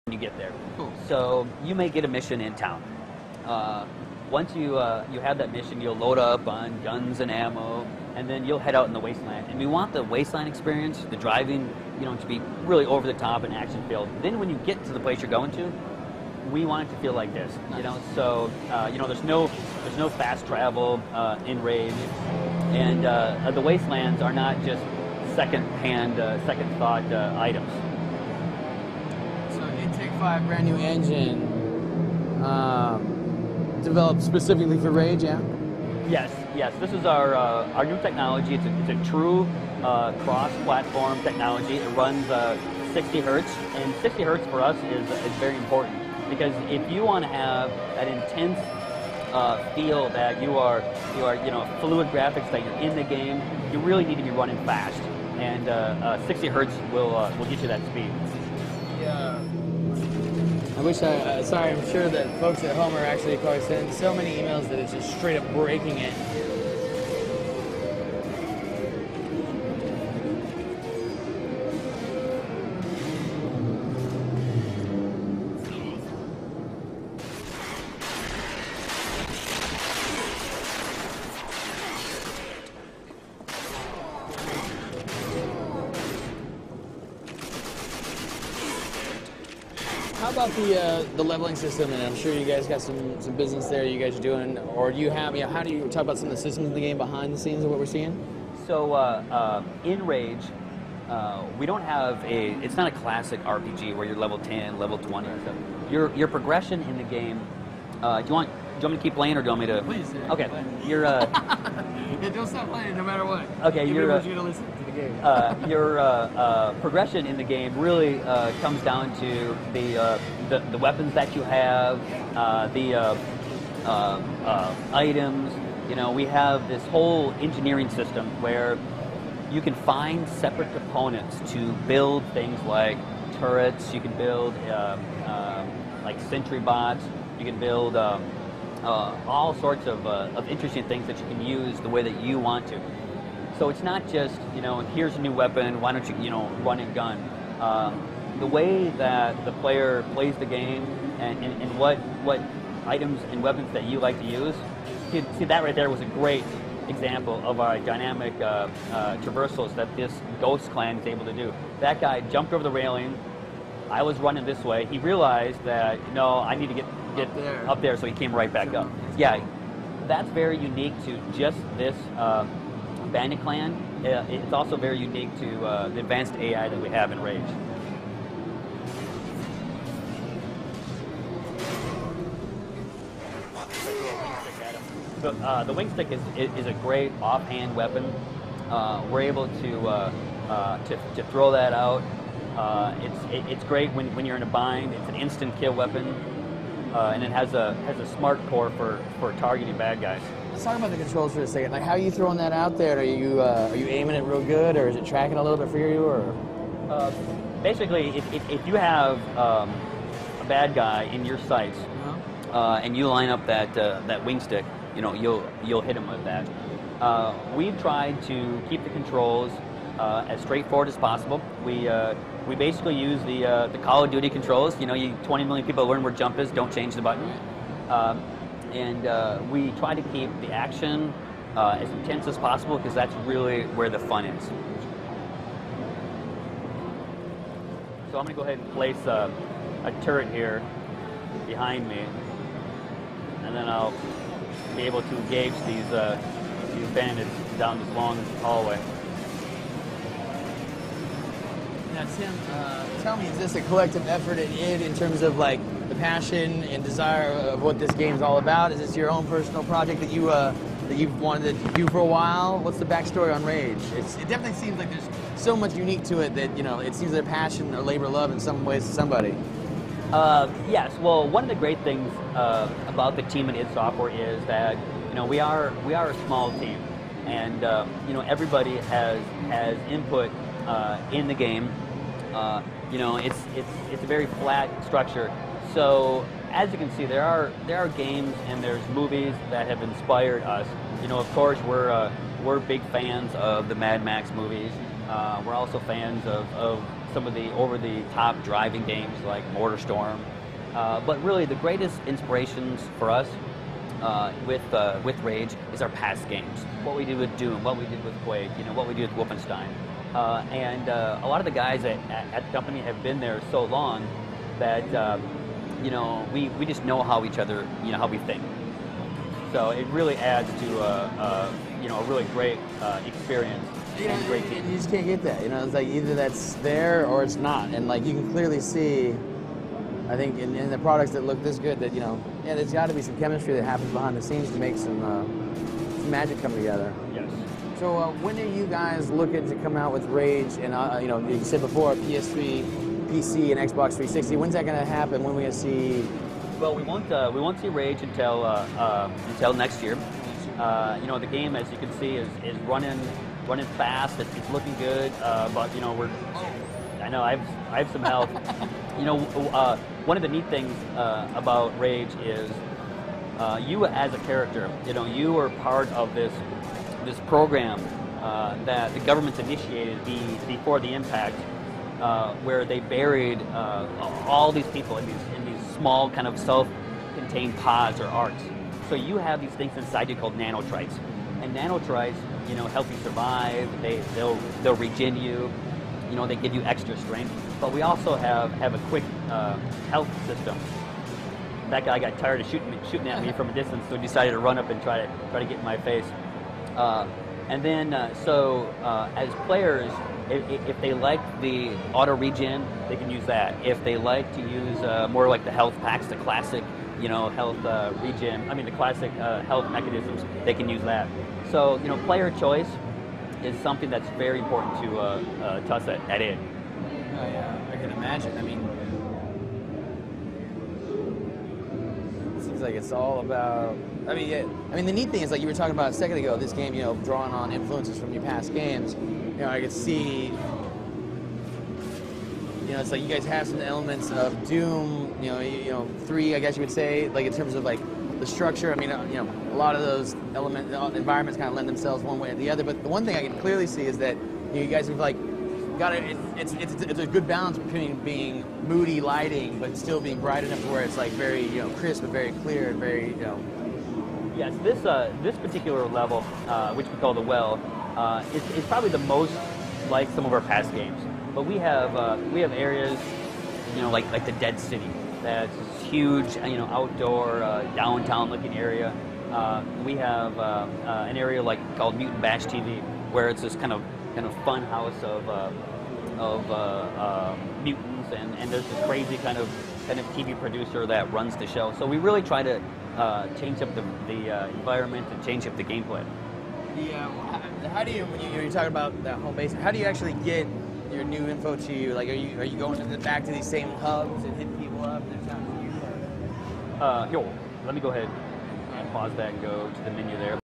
when you get there. Cool. So you may get a mission in town. Once you have that mission, you'll load up on guns and ammo, and then you'll head out in the wasteland. And we want the wasteland experience, the driving, to be really over the top and action filled. Then when you get to the place you're going to, we want it to feel like this. Nice. So there's no fast travel in Rage, and the wastelands are not just second thought items. So a Take 5 brand new engine, developed specifically for Rage, yeah? Yes. This is our new technology. It's a true cross-platform technology. It runs 60 hertz, and 60 hertz for us is very important, because if you want to have that intense feel that you are fluid graphics, that you're in the game, you really need to be running fast, and 60 hertz will get you that speed. Yeah. I wish sorry, I'm sure that folks at home are actually probably sending so many emails that it's just straight up breaking it. How about the leveling system? And I'm sure you guys got some business there you guys are doing, or do you have, how do you talk about some of the systems in the game behind the scenes of what we're seeing? So in Rage, we don't have it's not a classic RPG where you're level 10, level 20 or something. Your progression in the game, do you want me to keep playing, or do you want me to? Please. Okay. Play. You're Yeah, don't stop playing no matter what. Okay, Even if you're gonna listen to the game. Your progression in the game really comes down to the weapons that you have, the items. We have this whole engineering system where you can find separate components to build things like turrets. You can build like sentry bots. You can build all sorts of interesting things that you can use the way that you want to. So it's not just, here's a new weapon, why don't you, run and gun. The way that the player plays the game and what items and weapons that you like to use, see that right there was a great example of our dynamic traversals that this Ghost clan is able to do. That guy jumped over the railing. I was running this way. He realized that, no, I need to get up there, so he came right back up. Yeah, that's very unique to just this bandit clan. It's also very unique to the advanced AI that we have in Rage. The wing stick is a great offhand weapon. We're able to throw that out. It's great when you're in a bind. It's an instant kill weapon, and it has a smart core for targeting bad guys. Let's talk about the controls for a second. Like, how are you throwing that out there? Are you aiming it real good, or is it tracking a little bit for you, or? Basically, if you have a bad guy in your sights, and you line up that wing stick, you'll hit him with that. We've tried to keep the controls as straightforward as possible. We basically use the Call of Duty controls. 20 million people learn where jump is, don't change the button. And we try to keep the action as intense as possible, because that's really where the fun is. So I'm going to go ahead and place a turret here behind me, and then I'll be able to engage these bandits down this long hallway. Now, Tim, tell me, is this a collective effort at id in terms of like the passion and desire of what this game's all about? Is this your own personal project that you've wanted to do for a while? What's the backstory on Rage? It definitely seems like there's so much unique to it that it seems like a passion or labor of love in some ways to somebody. Yes. Well, one of the great things about the team at id Software is that we are a small team, and everybody has input in the game. It's a very flat structure. So as you can see, there are games and there's movies that have inspired us. Of course, we're big fans of the Mad Max movies. We're also fans of some of the over-the-top driving games like Storm. But really, the greatest inspirations for us with Rage is our past games. What we did with Doom, what we did with Quake, what we did with Wolfenstein. And a lot of the guys at the company have been there so long that we just know how each other, how we think. So it really adds to a really great experience and great team. You just can't get that. It's like either that's there or it's not, and like you can clearly see, I think in the products that look this good that there's got to be some chemistry that happens behind the scenes to make some magic come together. Yes. So when are you guys looking to come out with Rage? And you said before PS3, PC, and Xbox 360. When's that going to happen? When are we going to see? Well, we won't see Rage until next year. The game, as you can see, is running fast. It's looking good. But I know I have some help. One of the neat things about Rage is you as a character. You are part of this program that the government's initiated before the impact, where they buried all these people in these small kind of self-contained pods or arcs. So you have these things inside you called nanotrites, and nanotrites, help you survive. They'll regen you. They give you extra strength. But we also have a quick health system. That guy got tired of shooting at me from a distance, so he decided to run up and try to get in my face. And then, as players, if they like the auto regen, they can use that. If they like to use more like the health packs, the classic, health regen, the classic health mechanisms, they can use that. So, player choice is something that's very important to us at id. Oh yeah, I can imagine. It seems like it's all about. The neat thing is, like you were talking about a second ago, this game, drawing on influences from your past games. I could see. It's like you guys have some elements of Doom. 3, I guess you would say, like in terms of like the structure. A lot of those environments kind of lend themselves one way or the other. But the one thing I can clearly see is that you guys have like got it. It's a good balance between being moody lighting, but still being bright enough to where it's like very crisp and very clear and very Yes, this particular level, which we call the Well, is probably the most like some of our past games. But we have areas, like the Dead City. That's huge, outdoor, downtown-looking area. We have an area called Mutant Bash TV, where it's this kind of fun house of mutants, and there's this crazy kind of TV producer that runs the show. So we really try to change up the environment and change up the gameplay. How do you, when you're talking about that home base, how do you actually get your new info to you? Like, are you going back to these same hubs and hitting people up? Let me go ahead and pause that and go to the menu there.